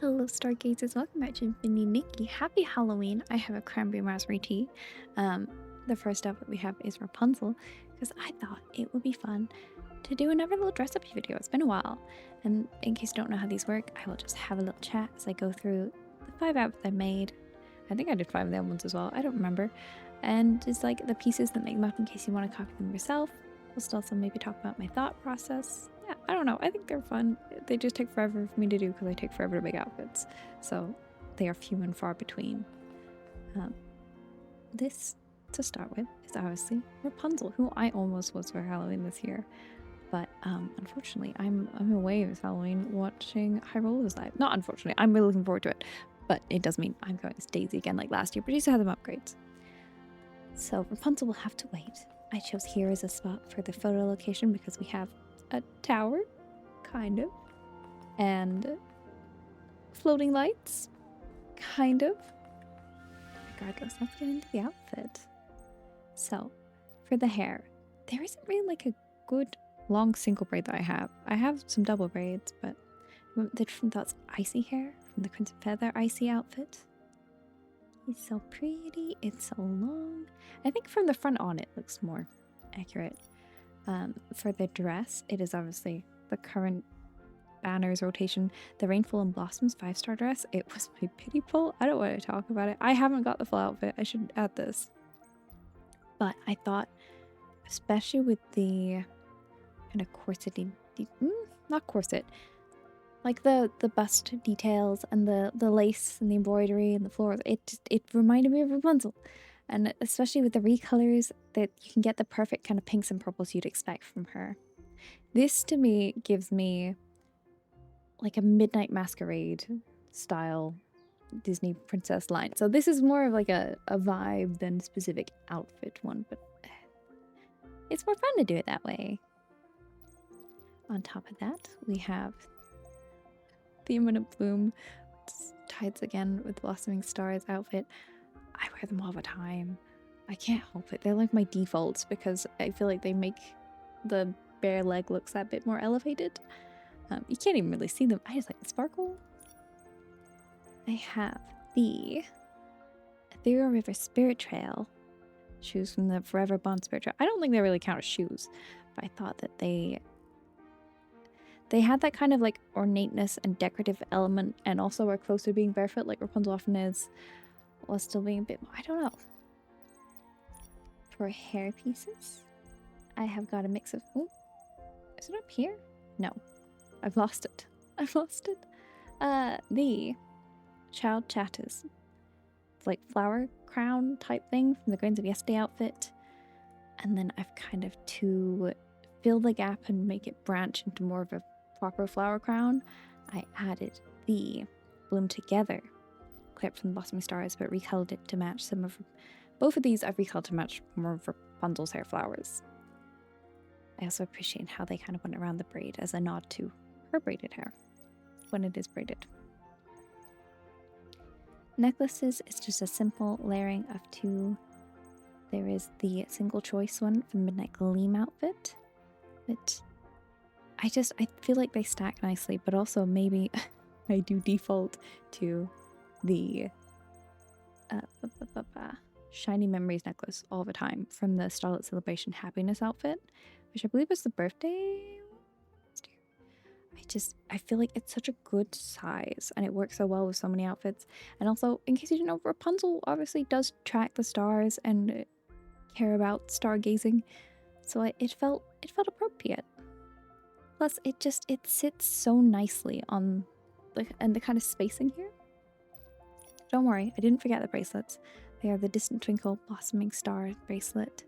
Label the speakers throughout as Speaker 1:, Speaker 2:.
Speaker 1: Hello, Stargazers. Welcome back to Infinity Nikki. Happy Halloween. I have a cranberry raspberry tea. The first outfit we have is Rapunzel because I thought it would be fun to do another little dress up video. It's been a while. And in case you don't know how these work, I will just have a little chat as I go through the 5 outfits I made. I think I did 5 of the other ones as well. I don't remember. And just like the pieces that make them up in case you want to copy them yourself. We'll still also maybe talk about my thought process. Yeah, I don't know. I think they're fun. They just take forever for me to do because I take forever to make outfits. So they are few and far between. This, to start with, is obviously Rapunzel, who I almost was for Halloween this year. But unfortunately, I'm away this Halloween watching High Rollers live. Not unfortunately, I'm really looking forward to it. But it does mean I'm going as Daisy again like last year, but she's had them upgrades. So Rapunzel will have to wait. I chose here as a spot for the photo location because we have a tower, kind of, and floating lights, kind of. Regardless, let's get into the outfit. So, for the hair, there isn't really like a good long single braid that I have. I have some double braids, but the different thoughts icy hair from the Crimson Feather icy outfit. It's so pretty, it's so long. I think from the front on it looks more accurate. For the dress, it is obviously the current banners rotation, the Rainfall and Blossoms 5-star dress. It was my pity pull. I don't want to talk about it. I haven't got the full outfit. I should add this. But I thought, especially with the kind of corsety, not corset, like the bust details and the lace and the embroidery and the florals, it reminded me of Rapunzel. And especially with the recolors, that you can get the perfect kind of pinks and purples you'd expect from her. This to me gives me like a Midnight Masquerade style Disney princess line. So this is more of like a vibe than specific outfit one, but it's more fun to do it that way. On top of that, we have the Imminent Bloom tides again with Blossoming Stars outfit. I wear them all the time. I can't help it. They're like my defaults because I feel like they make the bare leg looks that bit more elevated. You can't even really see them. I just like the sparkle. I have the Ethereal River Spirit Trail shoes from the Forever Bond Spirit Trail. I don't think they really count as shoes, but I thought that they had that kind of like ornateness and decorative element, and also are close to being barefoot like Rapunzel often is, while still being a bit more, I don't know. For hair pieces, I have got a mix of, oh, is it up here? No, I've lost it. I've lost it. The Child Chatters. It's like flower crown type thing from the Grains of Yesterday outfit. And then I've kind of, to fill the gap and make it branch into more of a proper flower crown, I added the Bloom Together clip from the Blossoming Stars, but recolored it to match some of, both of these I've recolored to match more of Rapunzel's hair flowers. I also appreciate how they kind of went around the braid as a nod to her braided hair when it is braided. Necklaces is just a simple layering of 2. There is the single choice one from Midnight Gleam outfit, but I feel like they stack nicely, but also maybe I do default to the Shiny Memories necklace all the time from the Starlit Celebration Happiness outfit, which I believe was the birthday. I feel like it's such a good size and it works so well with so many outfits. And also, in case you didn't know, Rapunzel obviously does track the stars and care about stargazing, so it felt appropriate. Plus, it sits so nicely on the kind of spacing here. Don't worry, I didn't forget the bracelets. They are the Distant Twinkle Blossoming Star bracelet.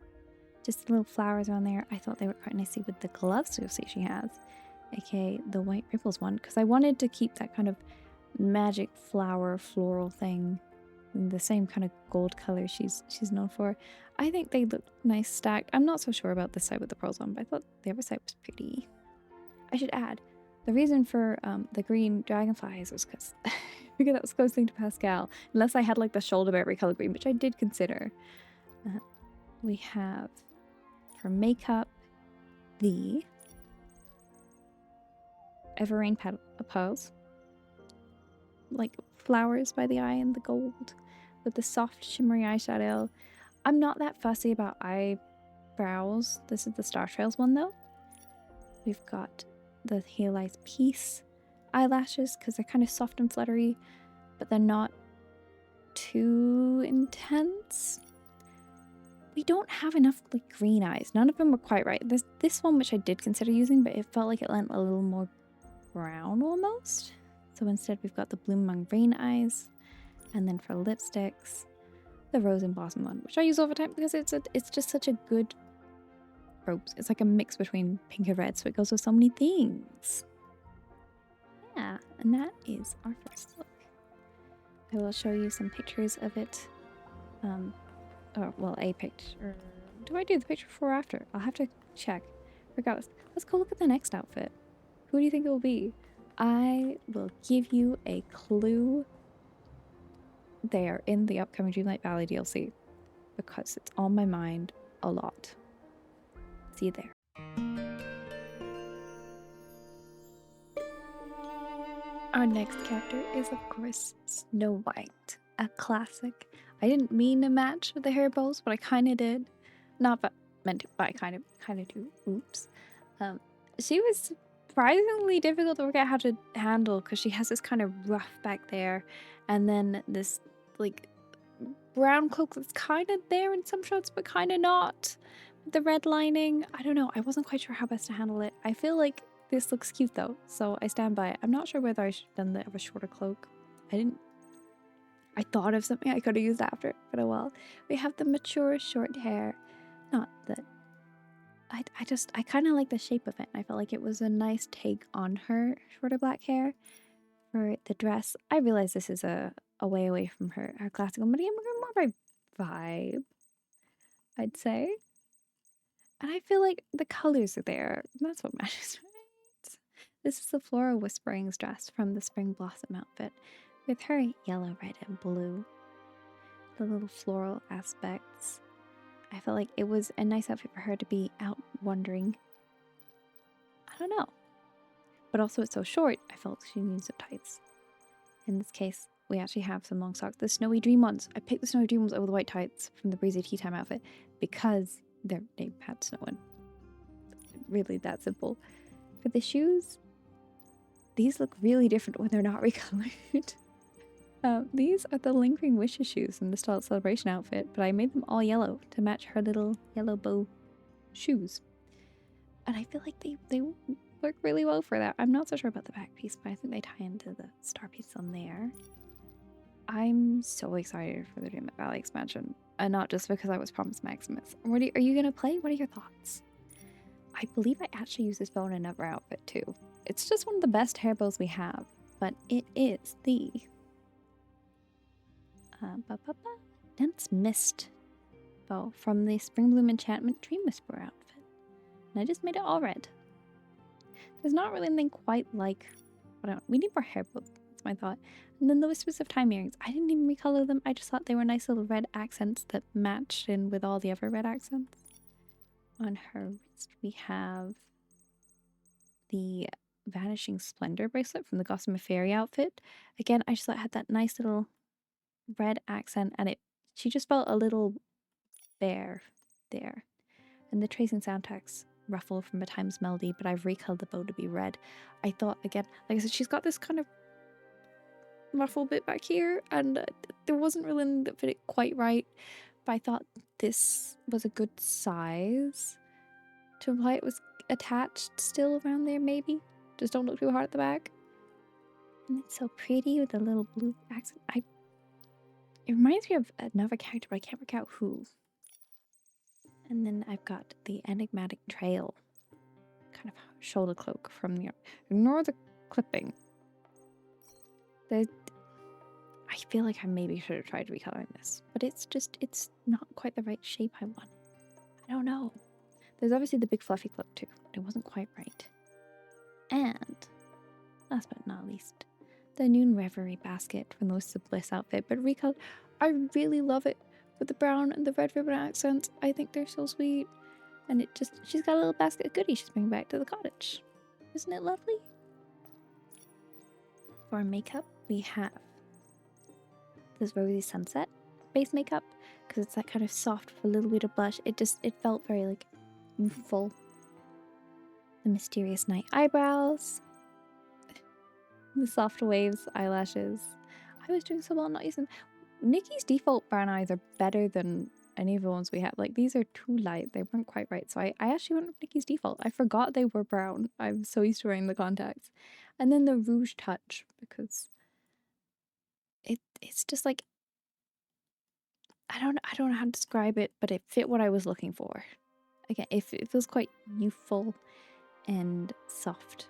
Speaker 1: Just the little flowers around there. I thought they were quite nicely with the gloves you'll see she has, aka the White Ripples one, because I wanted to keep that kind of magic flower floral thing in the same kind of gold color she's known for. I think they look nice stacked. I'm not so sure about this side with the pearls on, but I thought the other side was pretty. I should add, the reason for the green dragonflies was because I figured that was close thing to Pascal, unless I had like the shoulder berry color green, which I did consider. We have, for makeup, the Everrain pearls, like flowers by the eye and the gold with the soft shimmery eyeshadow. I'm not that fussy about eyebrows. This is the Star Trails one though. We've got the Here Lies Peace eyelashes because they're kind of soft and fluttery, but they're not too intense. We don't have enough like green eyes. None of them were quite right. There's this one which I did consider using, but it felt like it lent a little more brown almost. So instead we've got the Bloom Among Rain eyes, and then for lipsticks, the Rose and Blossom one, which I use all the time because it's just such a good rose. It's like a mix between pink and red, so it goes with so many things. Yeah, and that is our first look. I will show you some pictures of it. Oh, well, a picture. Do I do the picture before or after? I'll have to check. Regardless, let's go look at the next outfit. Who do you think it will be? I will give you a clue. They are in the upcoming Dreamlight Valley DLC because it's on my mind a lot. See you there. Our next character is, of course, Snow White, a classic. I didn't mean to match with the hair bows, but I kind of did. Not but meant to, but I kind of do. Oops. She was surprisingly difficult to work out how to handle because she has this kind of rough back there, and then this like brown cloak that's kind of there in some shots, but kind of not. With the red lining, I don't know. I wasn't quite sure how best to handle it. I feel like this looks cute though, so I stand by it. I'm not sure whether I should have done a shorter cloak. I thought of something I could have used after, but oh well. We have the mature short hair. Not that I kind of like the shape of it. I felt like it was a nice take on her shorter black hair. For the dress, I realize this is a way away from her classical, but again, more by vibe, I'd say. And I feel like the colors are there. That's what matters, right? This is the Floral Whisperings dress from the Spring Blossom outfit with her yellow, red, and blue. The little floral aspects. I felt like it was a nice outfit for her to be out wandering. I don't know. But also it's so short, I felt she needs some tights. In this case, we actually have some long socks. The Snowy Dream ones. I picked the Snowy Dream ones over the white tights from the Breezy Tea Time outfit because they had snow in. Really that simple. For the shoes, these look really different when they're not recolored. These are the Lingering Wishes shoes from the Starlight Celebration outfit, but I made them all yellow to match her little yellow bow shoes. And I feel like they work really well for that. I'm not so sure about the back piece, but I think they tie into the star piece on there. I'm so excited for the Dreamlight Valley expansion, and not just because I was promised Maximus. Are you gonna play? What are your thoughts? I believe I actually use this bow in another outfit too. It's just one of the best hair bows we have, but it is the Dense Mist bow from the Spring Bloom Enchantment Dream Whisperer outfit. And I just made it all red. There's not really anything quite like we need more hair bows, that's my thought. And then the Whispers of Time earrings. I didn't even recolor them. I just thought they were nice little red accents that matched in with all the other red accents. On her wrist we have the Vanishing Splendor bracelet from the Gossamer Fairy outfit. Again, I just thought it had that nice little red accent, and she just felt a little bare there. And the Tracing Soundtrack's ruffle from A Time's Melody, but I've recolored the bow to be red. I thought, again, like I said, she's got this kind of ruffle bit back here, and there wasn't really anything that fit it quite right, but I thought this was a good size to why it was attached still around there, maybe. Just don't look too hard at the back. And it's so pretty with the little blue accent. It reminds me of another character, but I can't work out who. And then I've got the Enigmatic Trail kind of shoulder cloak from the... Ignore the clipping. I feel like I maybe should have tried recoloring this, but it's not quite the right shape I want. I don't know. There's obviously the big fluffy cloak too, but it wasn't quite right. And last but not least, the Noon Reverie basket from the Wisps of Bliss outfit, but recolored. I really love it with the brown and the red ribbon accents. I think they're so sweet. And she's got a little basket of goodies she's bringing back to the cottage. Isn't it lovely? For makeup, we have this rosy sunset base makeup because it's that kind of soft with a little bit of blush. It felt very like youthful. The mysterious night eyebrows, the soft waves eyelashes. I was doing so well not using. Nikki's default brown eyes are better than any of the ones we have. Like, these are too light. They weren't quite right. So I actually went with Nikki's default. I forgot they were brown. I'm so used to wearing the contacts. And then the rouge touch, because it's just like, I don't know how to describe it, but it fit what I was looking for. Again, it feels quite youthful and soft.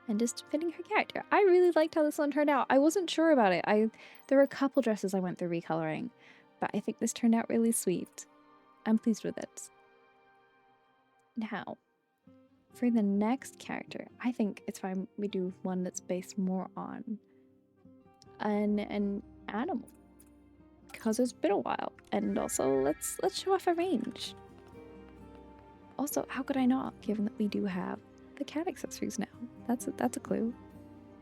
Speaker 1: And just fitting her character. I really liked how this one turned out. I wasn't sure about it. There were a couple dresses I went through recoloring, but I think this turned out really sweet. I'm pleased with it. Now, for the next character, I think it's fine we do one that's based more on an animal, because it's been a while, and also let's show off a range. Also, how could I not, given that we do have the cat accessories now? That's a clue.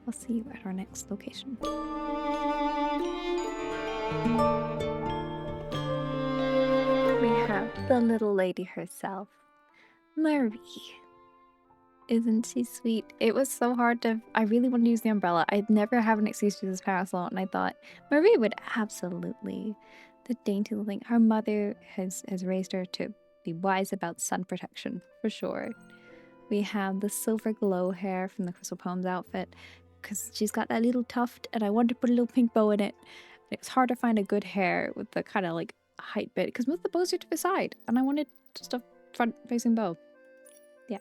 Speaker 1: I'll see you at our next location. We have the little lady herself, Marie. Isn't she sweet? It was so hard to. I really wanted to use the umbrella. I'd never have an excuse to use this parasol, and I thought Marie would absolutely. The dainty little thing. Her mother has raised her to be wise about sun protection, for sure. We have the silver glow hair from the Crystal Poems outfit, because she's got that little tuft, and I wanted to put a little pink bow in it. And it was hard to find a good hair with the kind of like height bit, because most of the bows are to the side, and I wanted just a front-facing bow. Yeah.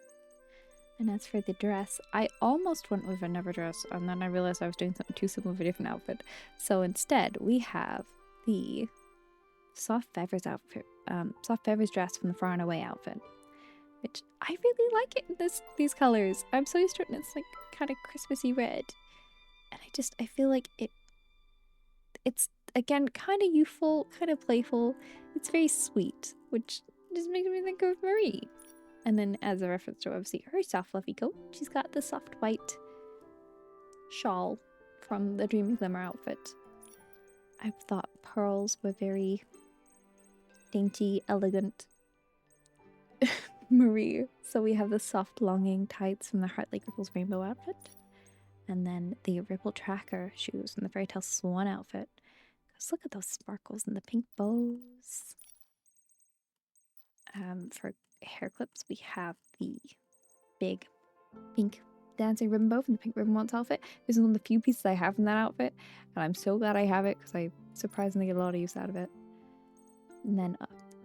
Speaker 1: And as for the dress, I almost went with another dress, and then I realized I was doing something too similar with a different outfit. So instead, we have the soft feathers outfit, soft feathers dress from the Far and Away outfit, which I really like it in these colors. I'm so used to it, and it's like kind of Christmassy red, and I feel like it's again kind of youthful, kind of playful. It's very sweet, which just makes me think of Marie. And then as a reference to obviously her soft fluffy coat, she's got the soft white shawl from the Dreamy Glimmer outfit. I thought pearls were very dainty, elegant. Marie. So we have the soft longing tights from the Heart Lake Ripples rainbow outfit. And then the Ripple Tracker shoes from the Fairy Tale Swan outfit. Because look at those sparkles and the pink bows. For hair clips, we have the big pink dancing ribbon bow from the Pink Ribbon Once outfit. This is one of the few pieces I have from that outfit, and I'm so glad I have it because I surprisingly get a lot of use out of it. And then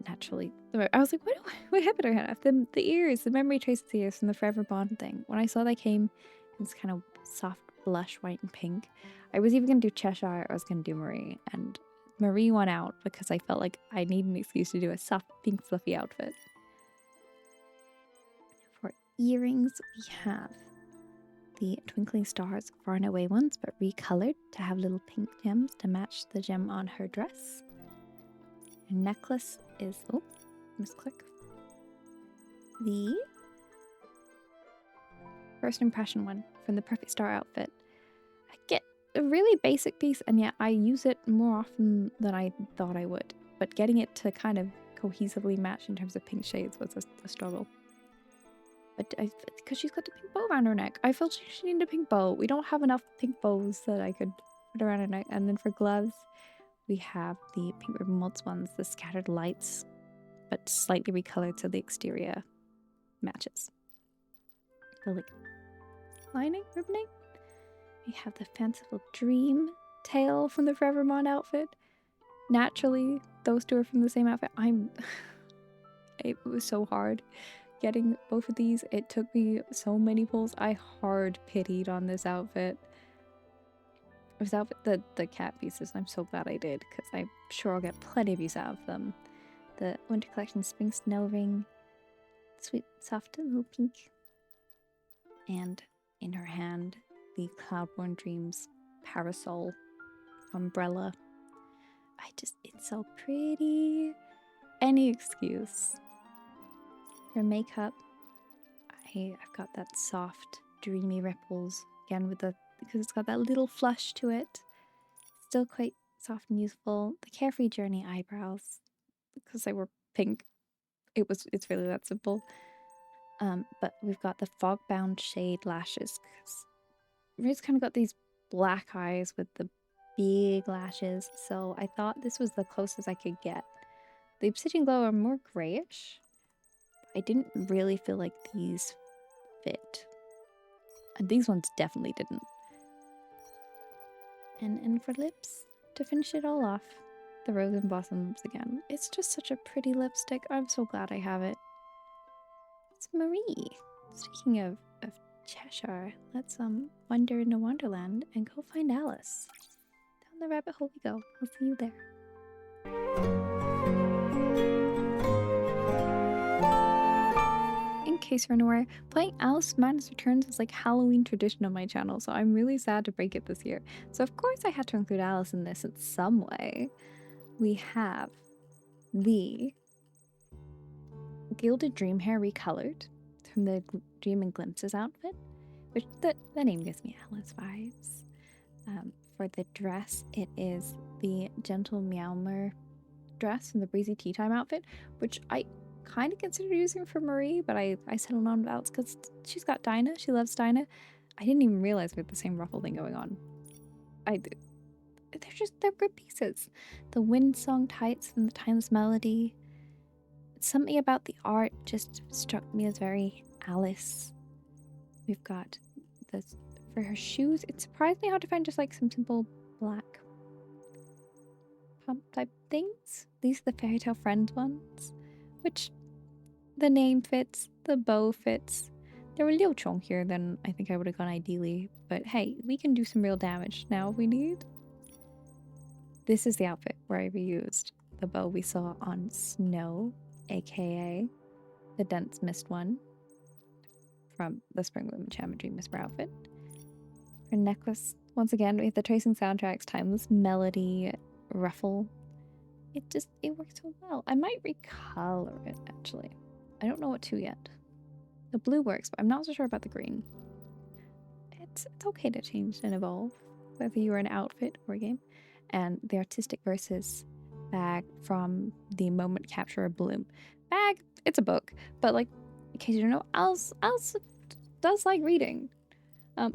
Speaker 1: naturally, I was like, what happened to her? The ears, the memory traces ears from the Forever Bond thing. When I saw they came in this kind of soft blush white and pink, I was even going to do Cheshire or I was going to do Marie, and Marie won out because I felt like I need an excuse to do a soft pink fluffy outfit. For earrings, we have the Twinkling Stars Far and Away ones, but recolored to have little pink gems to match the gem on her dress. Her necklace is, oh, misclick. The First Impression one from the Perfect Star outfit. I get a really basic piece, and yet I use it more often than I thought I would. But getting it to kind of cohesively match in terms of pink shades was a struggle. But because she's got the pink bow around her neck, I felt she needed a pink bow. We don't have enough pink bows that I could put around her neck. And then for gloves, we have the Pink Ribbon Waltz ones, the scattered lights, but slightly recolored so the exterior matches. The like lining, ribboning. We have the fanciful dream tail from the Forevermont outfit. Naturally, those two are from the same outfit. It was so hard getting both of these. It took me so many pulls. I hard pitied on this outfit. This outfit, the cat pieces, I'm so glad I did, because I'm sure I'll get plenty of use out of them. The Winter Collection Spring Snow Ring, sweet, soft, little pink. And in her hand, the Cloudborn Dreams parasol umbrella. It's so pretty. Any excuse. For makeup, I've got that soft, dreamy ripples, again with the because it's got that little flush to it. Still quite soft and youthful. The Carefree Journey eyebrows, because they were pink. It's really that simple. But we've got the fog bound shade lashes, because Rue's kind of got these black eyes with the big lashes, so I thought this was the closest I could get. The Obsidian Glow are more grayish. I didn't really feel like these fit. And these ones definitely didn't. And for lips, to finish it all off, the Rose and Blossom lips again. It's just such a pretty lipstick. I'm so glad I have it. It's Marie. Speaking of Cheshire, let's wander into Wonderland and go find Alice. Down the rabbit hole we go. I'll see you there. In case you're unaware, playing Alice Madness Returns is like Halloween tradition on my channel, so I'm really sad to break it this year. So of course I had to include Alice in this in some way. We have the Gilded Dream Hair recolored from the Dream and Glimpses outfit, which the name gives me Alice vibes. For the dress, it is the Gentle Meowmer dress from the Breezy Tea Time outfit, which I kind of considered using for Marie, but I settled on Alice because she's got Dinah. She loves Dinah. I didn't even realize we had the same ruffle thing going on. They're good pieces. The Wind Song tights from the Timeless Melody. Something about the art just struck me as very Alice. We've got this for her shoes. It surprised me how to find just like some simple black pump type things. These are the Fairy Tale Friends ones, which the name fits, the bow fits. There were a little chunkier than I think I would have gone ideally, but hey, we can do some real damage now if we need. This is the outfit where I reused the bow we saw on Snow, aka the Dense Mist one from the Spring Bloom Enchantment Dream Whisper outfit. For necklace, once again, we have the Tracing Soundtrack's Timeless Melody ruffle. It works so well. I might recolor it, actually. I don't know what to yet. The blue works, but I'm not so sure about the green. It's okay to change and evolve, whether you're an outfit or a game. And the Artistic Verses bag from the Moment Capture Bloom. Bag, it's a book, but like, in case you don't know, Alice does like reading.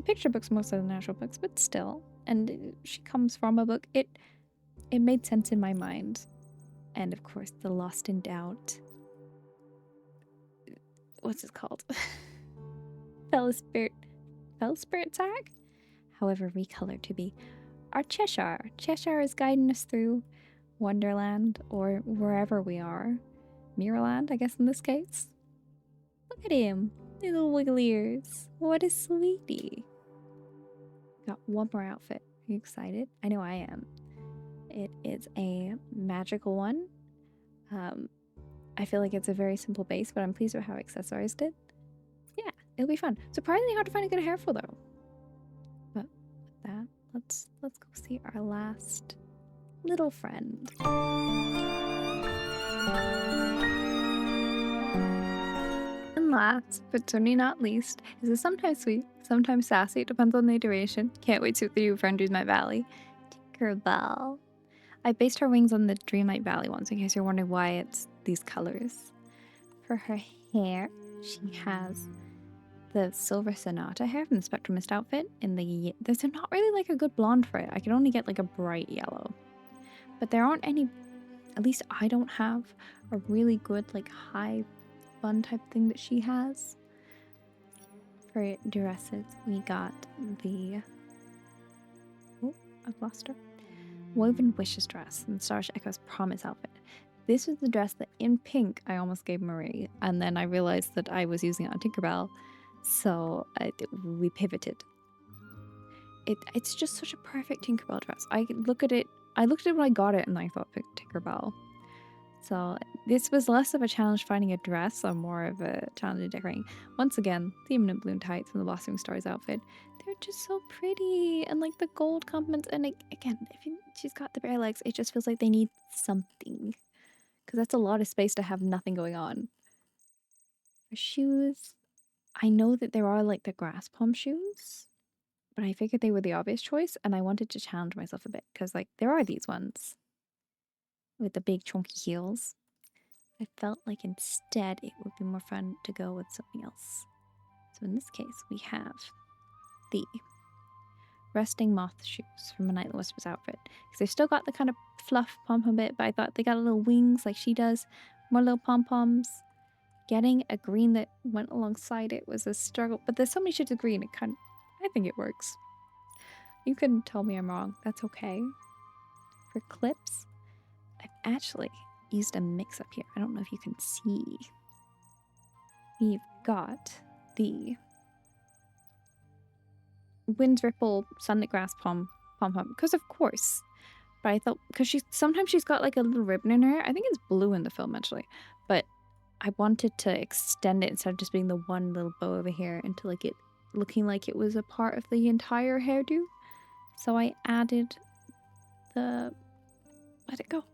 Speaker 1: Picture books mostly than actual books, but still. And she comes from a book. It made sense in my mind. And of course, the Lost in Doubt. What's it called? Fellow Spirit tag? However, recolored to be our Cheshire. Cheshire is guiding us through Wonderland, or wherever we are. Mirrorland, I guess in this case. Look at him. Little wiggly ears. What a sweetie. Got one more outfit. Are you excited? I know I am. It is a magical one. I feel like it's a very simple base, but I'm pleased with how I accessorized it. Yeah, it'll be fun. Surprisingly hard to find a good hair for though. But with that, let's go see our last little friend. And last, but certainly not least, is a sometimes sweet, sometimes sassy, it depends on the iteration. Can't wait to see you friend Dreamlight Valley. Tinkerbell. I based her wings on the Dreamlight Valley ones, in case you're wondering why it's these colors. For her hair, she has the Silver Sonata hair from the Spectrum Mist outfit. There's not really like a good blonde for it. I could only get like a bright yellow. But there aren't any, at least I don't have a really good like high bun type thing that she has. For dresses, we got the, I've lost her. Woven Wishes dress and Stars Echo's Promise outfit. This was the dress that in pink I almost gave Marie, and then I realized that I was using it on Tinkerbell, so we pivoted. It's just such a perfect Tinkerbell dress. I looked at it when I got it and I thought Tinkerbell. So this was less of a challenge finding a dress and more of a challenge in decorating. Once again, the Imminent Bloom tights and the Blossoming Stars outfit. They're just so pretty, and like the gold complements. And again, she's got the bare legs, it just feels like they need something, because that's a lot of space to have nothing going on. For shoes, I know that there are like the grass palm shoes, but I figured they were the obvious choice, and I wanted to challenge myself a bit because, like, there are these ones with the big chunky heels. I felt like instead it would be more fun to go with something else. So in this case, we have the resting moth shoes from a Nightly Whispers outfit. Because they've still got the kind of fluff pom-pom bit, but I thought they got a little wings like she does. More little pom-poms. Getting a green that went alongside it was a struggle. But there's so many shades of green, I think it works. You can tell me I'm wrong. That's okay. For clips, I've actually used a mix-up here. I don't know if you can see. We've got the Wind Ripple Sunlit Grass pom-pom. Because of course. But I thought, because sometimes she's got like a little ribbon in her hair. I think it's blue in the film actually. But I wanted to extend it instead of just being the one little bow over here into like it looking like it was a part of the entire hairdo. So I added the... Where'd it go?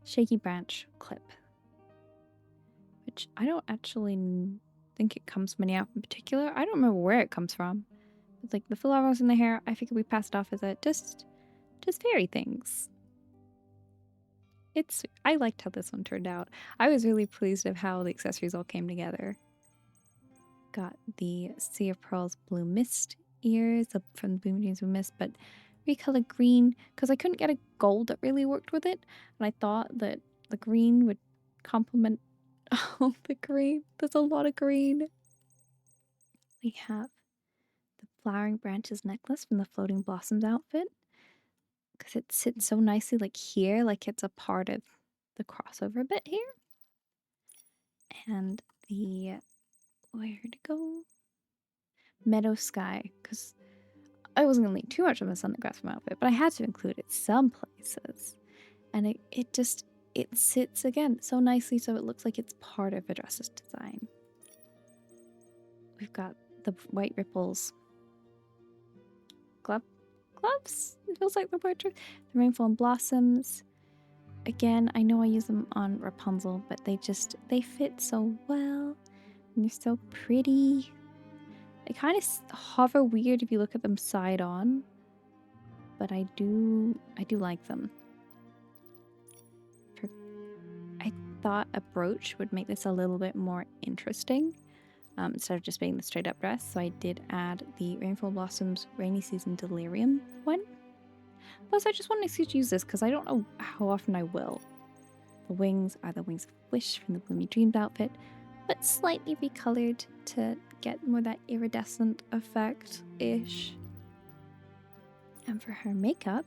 Speaker 1: Shaky branch clip. Which I don't actually think it comes from any outfit in particular. I don't remember where it comes from. It's like the flowers in the hair. I figured we passed off as a just fairy things. I liked how this one turned out. I was really pleased of how the accessories all came together. Got the Sea of Pearls Blue Mist ears from the Blue Jeans Blue Mist, but recolored green because I couldn't get a gold that really worked with it, and I thought that the green would complement all the green. There's a lot of green. We have the Flowering Branches necklace from the Floating Blossoms outfit because it sits so nicely like here, like it's a part of the crossover bit here. And the, where'd it go? Meadow Sky, because I wasn't going to leave too much of a Sunlit Grass from my outfit, but I had to include it some places. And it sits again so nicely so it looks like it's part of a dress's design. We've got the White Ripples gloves? It feels like the portrait. The Rainfall and Blossoms. Again, I know I use them on Rapunzel, but they fit so well. And they're so pretty. They kind of hover weird if you look at them side on, but I do like them. I thought a brooch would make this a little bit more interesting instead of just being the straight up dress, so I did add the Rainfall Blossoms Rainy Season Delirium one. Plus, I just want an excuse to use this because I don't know how often I will. The wings are the Wings of Wish from the Bloomy Dreams outfit, but slightly recolored to get more that iridescent effect-ish. And for her makeup,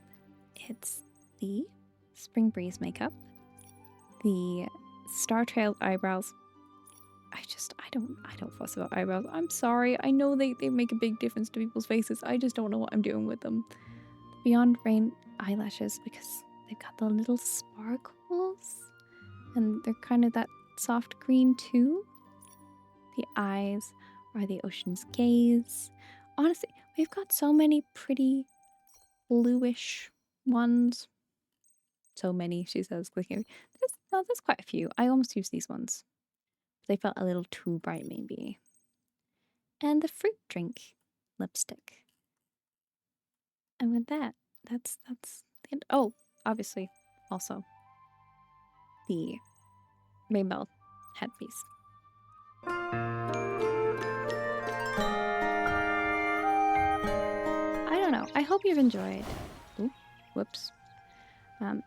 Speaker 1: it's the Spring Breeze makeup, the Star Trail eyebrows. I don't fuss about eyebrows. I'm sorry. I know they make a big difference to people's faces. I just don't know what I'm doing with them. Beyond Rain eyelashes because they've got the little sparkles and they're kind of that soft green too. The eyes are the Ocean's Gaze. Honestly, we've got so many pretty bluish ones. So many, she says, clicking. There's quite a few. I almost used these ones. They felt a little too bright, maybe. And the fruit drink lipstick. And with that, that's the end. Oh, obviously, also the rainbow headpiece. I don't know. I hope you've enjoyed. Ooh, whoops.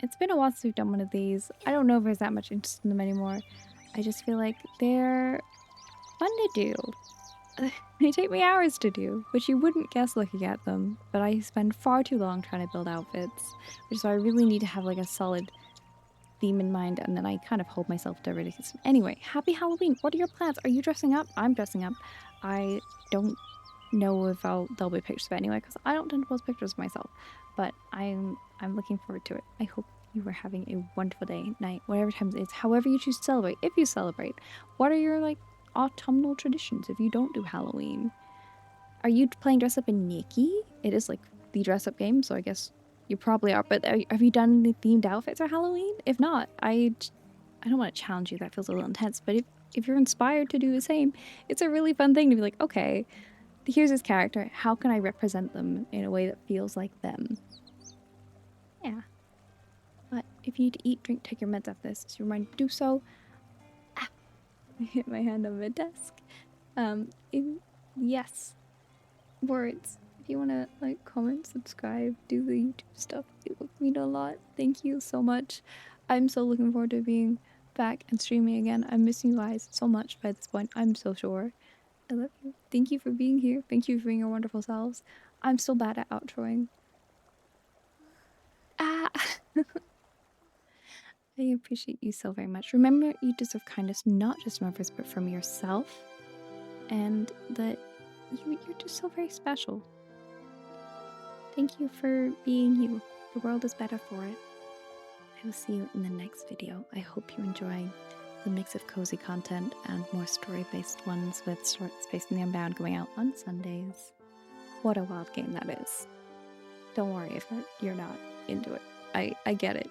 Speaker 1: It's been a while since we've done one of these. I don't know if there's that much interest in them anymore. I just feel like they're fun to do. They take me hours to do, which you wouldn't guess looking at them, but I spend far too long trying to build outfits, which is why I really need to have like a solid theme in mind, and then I kind of hold myself to ridiculous. Anyway, happy Halloween! What are your plans? Are you dressing up? I'm dressing up. I don't know if there'll be pictures of it anyway, because I don't tend to post pictures of myself, but I'm looking forward to it. I hope you are having a wonderful day, night, whatever time it is, however you choose to celebrate. If you celebrate, what are your like autumnal traditions if you don't do Halloween? Are you playing dress up in Nikki? It is like the dress up game, so I guess you probably are, but have you done the themed outfits for Halloween? If not, I don't want to challenge you, that feels a little intense, but if you're inspired to do the same, it's a really fun thing to be like, okay, here's this character. How can I represent them in a way that feels like them? Yeah. But if you need to eat, drink, take your meds after this, just remind to do so. Ah, I hit my hand on my desk. Yes, words. If you want to like comment, subscribe, do the YouTube stuff, it would mean a lot. Thank you so much. I'm so looking forward to being back and streaming again. I'm missing you guys so much by this point. I'm so sure. I love you. Thank you for being here. Thank you for being your wonderful selves. I'm so bad at outroing. Ah. I appreciate you so very much. Remember, you deserve kindness not just from others, but from yourself, and that you're just so very special. Thank you for being you. The world is better for it. I will see you in the next video. I hope you enjoy the mix of cozy content and more story-based ones with short Space and the Unbound going out on Sundays. What a wild game that is. Don't worry if you're not into it. I get it.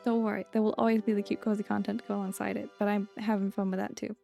Speaker 1: Don't worry. There will always be the cute cozy content to go alongside it, but I'm having fun with that too.